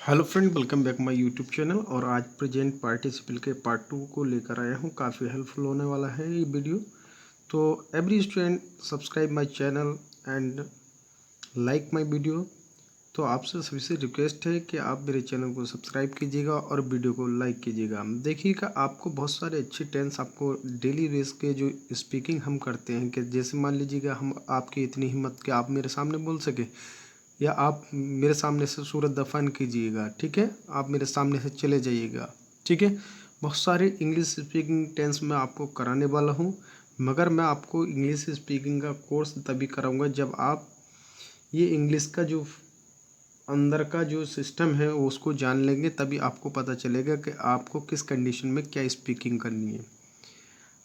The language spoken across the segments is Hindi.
Hello friend, welcome back my YouTube channel. और आज प्रेजेंट पार्टिसिपल के पार्ट 2 को लेकर आया हूँ। काफ़ी हेल्पफुल होने वाला है ये वीडियो। तो every student subscribe my channel and like my video. तो आपसे सभी से रिक्वेस्ट है कि आप मेरे चैनल को सब्सक्राइब कीजिएगा और वीडियो को लाइक कीजिएगा। देखिएगा, आपको बहुत सारे अच्छे टेंस आपको डेली बेस के जो स्पीकिंग हम करते हैं, कि जैसे मान लीजिएगा हम आपकी इतनी हिम्मत कि आप मेरे सामने बोल सके, या आप मेरे सामने से सूरत दफन कीजिएगा, ठीक है, आप मेरे सामने से चले जाइएगा, ठीक है। बहुत सारे इंग्लिश स्पीकिंग टेंस मैं आपको कराने वाला हूँ, मगर मैं आपको इंग्लिश स्पीकिंग का कोर्स तभी कराऊंगा जब आप ये इंग्लिश का जो अंदर का जो सिस्टम है उसको जान लेंगे। तभी आपको पता चलेगा कि आपको किस कंडीशन में क्या स्पीकिंग करनी है।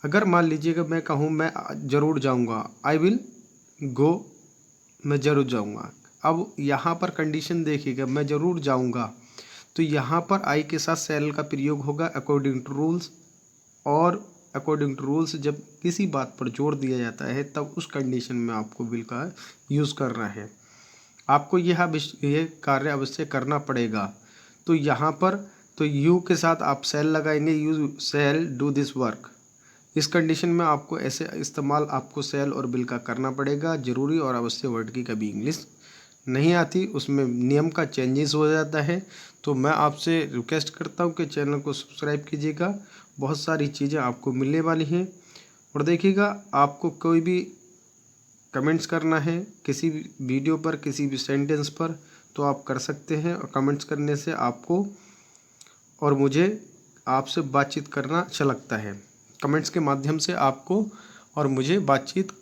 अगर मान लीजिएगा मैं कहूँ मैं ज़रूर जाऊँगा, आई विल गो, मैं ज़रूर जाऊँगा। अब यहाँ पर कंडीशन देखिएगा, मैं ज़रूर जाऊँगा, तो यहाँ पर आई के साथ शैल का प्रयोग होगा अकॉर्डिंग टू रूल्स। और अकॉर्डिंग टू रूल्स जब किसी बात पर जोर दिया जाता है तब उस कंडीशन में आपको विल का यूज़ करना है। आपको ये कार्य अवश्य करना पड़ेगा। तो यहाँ पर तो यू के साथ आप शैल लगाएंगे, you shall do this work. इस कंडीशन में आपको ऐसे इस्तेमाल आपको शैल और विल का करना पड़ेगा। ज़रूरी और अवश्य वर्ड की कभी इंग्लिश नहीं आती, उसमें नियम का चेंजेस हो जाता है। तो मैं आपसे रिक्वेस्ट करता हूँ कि चैनल को सब्सक्राइब कीजिएगा। बहुत सारी चीज़ें आपको मिलने वाली हैं। और देखिएगा, आपको कोई भी कमेंट्स करना है किसी भी वीडियो पर, किसी भी सेंटेंस पर, तो आप कर सकते हैं। और कमेंट्स करने से आपको और मुझे आपसे बातचीत करना अच्छा लगता है। कमेंट्स के माध्यम से आपको और मुझे बातचीत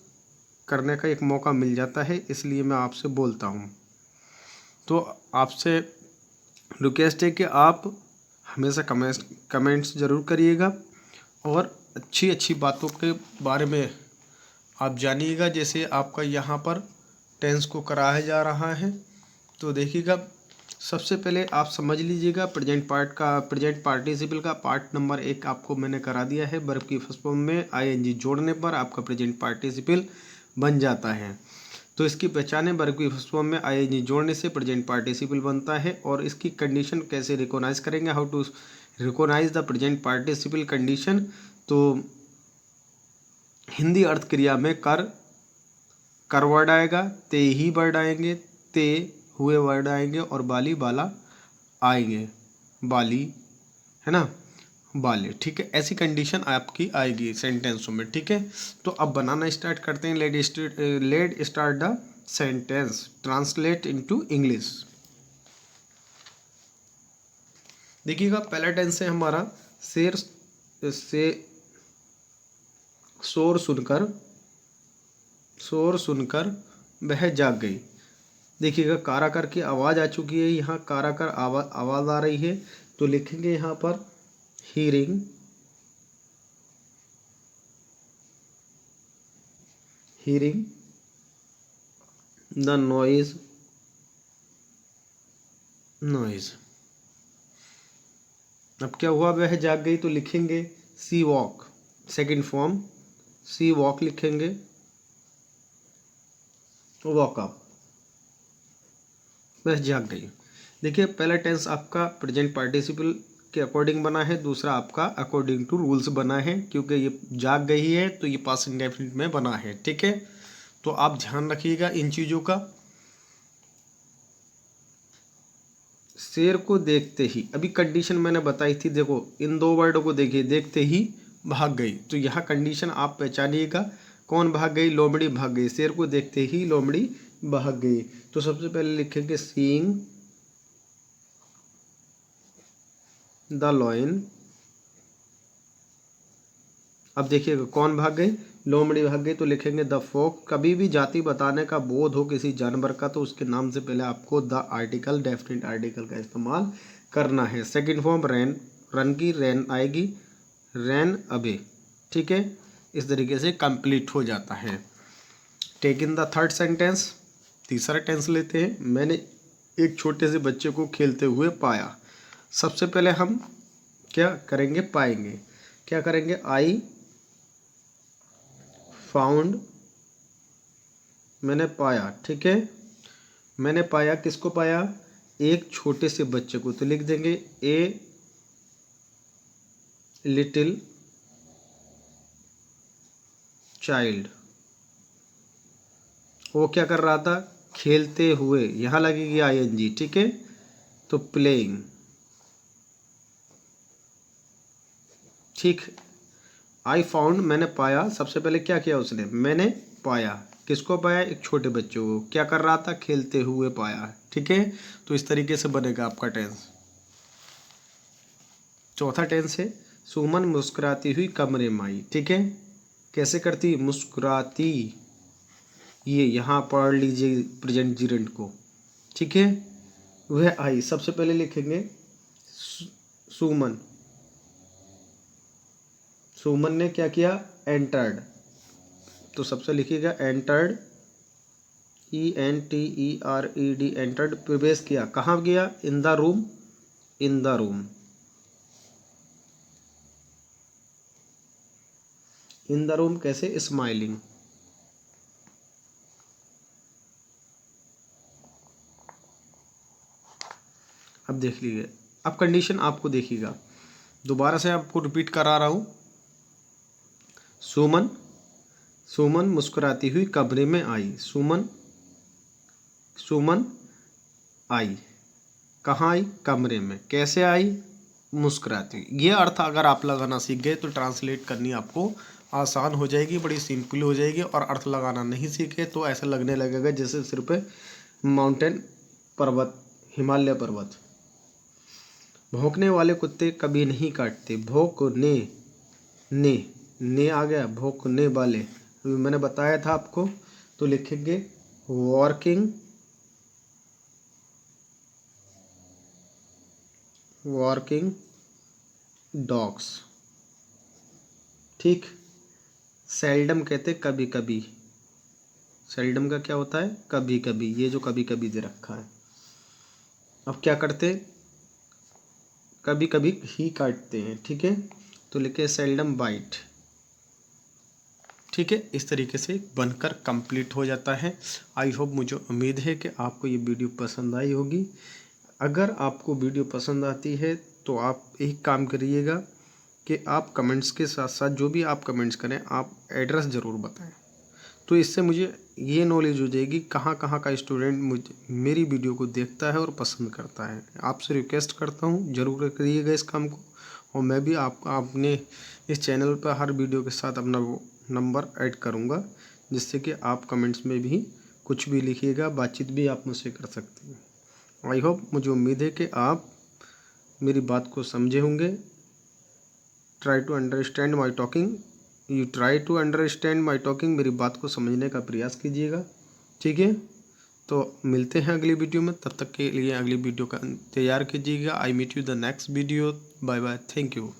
करने का एक मौका मिल जाता है, इसलिए मैं आपसे बोलता हूँ। तो आपसे रिक्वेस्ट है कि आप हमेशा कमेंट्स ज़रूर करिएगा और अच्छी अच्छी बातों के बारे में आप जानिएगा। जैसे आपका यहाँ पर टेंस को कराया जा रहा है, तो देखिएगा, सबसे पहले आप समझ लीजिएगा प्रेजेंट पार्टिसिपल का पार्ट नंबर 1 आपको मैंने करा दिया है। वर्ब की फर्स्ट फॉर्म में आईएनजी जोड़ने पर आपका प्रेजेंट पार्टिसिपल बन जाता है। तो इसकी पहचाने, वर्ब की फर्स्ट फॉर्म में आईएनजी जोड़ने से प्रेजेंट पार्टिसिपल बनता है। और इसकी कंडीशन कैसे रिकॉग्नाइज करेंगे, how to recognize the present participle condition. तो हिंदी अर्थ क्रिया में कर वर्ड आएगा, ते ही वर्ड आएंगे, ते हुए वर्ड आएंगे, और बाली बाला आएंगे, बाली है ना, बाले, ठीक है। ऐसी कंडीशन आपकी आएगी सेंटेंसों में, ठीक है। तो अब बनाना स्टार्ट करते हैं। Let start the sentence, translate into English. देखिएगा, पहला टेंस है हमारा शेर से शोर सुनकर वह जाग गई। देखिएगा, काराकर की आवाज़ आ चुकी है, यहाँ काराकर आवाज़ आ रही है। तो लिखेंगे यहाँ पर हीरिंग द नॉइज अब क्या हुआ, वह जाग गई, तो लिखेंगे she woke, second form she woke लिखेंगे, वॉक अप, वह जाग गई। देखिए, पहला टेंस आपका प्रेजेंट पार्टिसिपल के अकॉर्डिंग बना है, दूसरा आपका अकॉर्डिंग टू रूल्स बना है। क्योंकि ये जाग गई है तो ये पास्ट इंडेफिनिट में बना है, ठीक है। तो आप ध्यान रखिएगा इन चीज़ों का। शेर को देखते ही, अभी कंडीशन मैंने बताई थी, देखो इन दो वर्डों को देखिए, देखते ही भाग गई। तो यहाँ कंडीशन आप पहचानिएगा, कौन भाग गई, लोमड़ी भाग गई। शेर को देखते ही लोमड़ी भाग गई। तो सबसे पहले लिखेंगे सीइंग द लॉयन। अब देखिएगा, कौन भाग गई, लोमड़ी भाग गई। तो लिखेंगे द फॉक्स। कभी भी जाति बताने का बोध हो किसी जानवर का, तो उसके नाम से पहले आपको द आर्टिकल, डेफिनेट आर्टिकल का इस्तेमाल करना है। सेकंड फॉर्म रैन, रन की रैन आएगी, रैन अबे, ठीक है। इस तरीके से कंप्लीट हो जाता है। Take in the third sentence, तीसरा टेंस लेते हैं। मैंने एक छोटे से बच्चे को खेलते हुए पाया। सबसे पहले हम क्या करेंगे, पाएंगे। क्या करेंगे, आई फाउंड, मैंने पाया, ठीक है। मैंने पाया, किसको पाया, एक छोटे से बच्चे को, तो लिख देंगे ए लिटिल चाइल्ड। वो क्या कर रहा था, खेलते हुए, यहाँ लगेगी आईएनजी, ठीक है। तो प्लेइंग, ठीक। आई फाउंड, मैंने पाया, सबसे पहले क्या किया उसने, मैंने पाया, किसको पाया, एक छोटे बच्चे को, क्या कर रहा था, खेलते हुए पाया, ठीक है। तो इस तरीके से बनेगा आपका टेंस। चौथा टेंस है, सुमन मुस्कुराती हुई कमरे में आई, ठीक है। कैसे करती, मुस्कुराती, ये यहाँ पढ़ लीजिए प्रेजेंट जिरेंट को, ठीक है। वह आई, सबसे पहले लिखेंगे सुमन, सुमन ने क्या किया, एंटर्ड, तो सबसे लिखिएगा एंटर्ड, ENTERED, एंटर्ड, प्रवेश किया, कहाँ गया, in the room, in the room, in the room कैसे, स्माइलिंग। अब देख लीजिए, अब कंडीशन आपको देखिएगा, दोबारा से आपको रिपीट करा रहा हूँ। सुमन, सुमन मुस्कुराती हुई कमरे में आई, सुमन, सुमन आई, कहाँ आई, कमरे में, कैसे आई, मुस्कुराती हुई। ये अर्थ अगर आप लगाना सीख गए तो ट्रांसलेट करनी आपको आसान हो जाएगी, बड़ी सिंपल हो जाएगी। और अर्थ लगाना नहीं सीखे तो ऐसा लगने लगेगा जैसे सिर पे माउंटेन, पर्वत, हिमालय पर्वत। भौंकने वाले कुत्ते कभी नहीं काटते, भौंकने, ने आ गया, भौंकने वाले, अभी मैंने बताया था आपको, तो लिखेंगे वॉकिंग, वॉकिंग डॉग्स, ठीक। सेल्डम कहते कभी कभी, सेल्डम का क्या होता है, कभी कभी, ये जो कभी कभी दे रखा है। अब क्या करते, कभी कभी ही काटते हैं, ठीक है। तो लिखे सेल्डम बाइट, ठीक है। इस तरीके से बनकर कंप्लीट हो जाता है। आई होप, मुझे उम्मीद है कि आपको ये वीडियो पसंद आई होगी। अगर आपको वीडियो पसंद आती है तो आप एक काम करिएगा कि आप कमेंट्स के साथ साथ जो भी आप कमेंट्स करें, आप एड्रेस ज़रूर बताएं। तो इससे मुझे ये नॉलेज हो जाएगी कहाँ कहाँ का स्टूडेंट मुझे मेरी वीडियो को देखता है और पसंद करता है। आपसे रिक्वेस्ट करता हूँ, ज़रूर करिएगा इस काम को। और मैं भी अपने इस चैनल पर हर वीडियो के साथ अपना वो नंबर ऐड करूँगा, जिससे कि आप कमेंट्स में भी कुछ भी लिखिएगा, बातचीत भी आप मुझसे कर सकते हैं। आई होप, मुझे उम्मीद है कि आप मेरी बात को समझे होंगे। Try to understand my talking, you try to understand my talking, मेरी बात को समझने का प्रयास कीजिएगा, ठीक है। तो मिलते हैं अगली वीडियो में, तब तक के लिए अगली वीडियो का तैयार कीजिएगा। I meet you the next video, bye bye, thank you.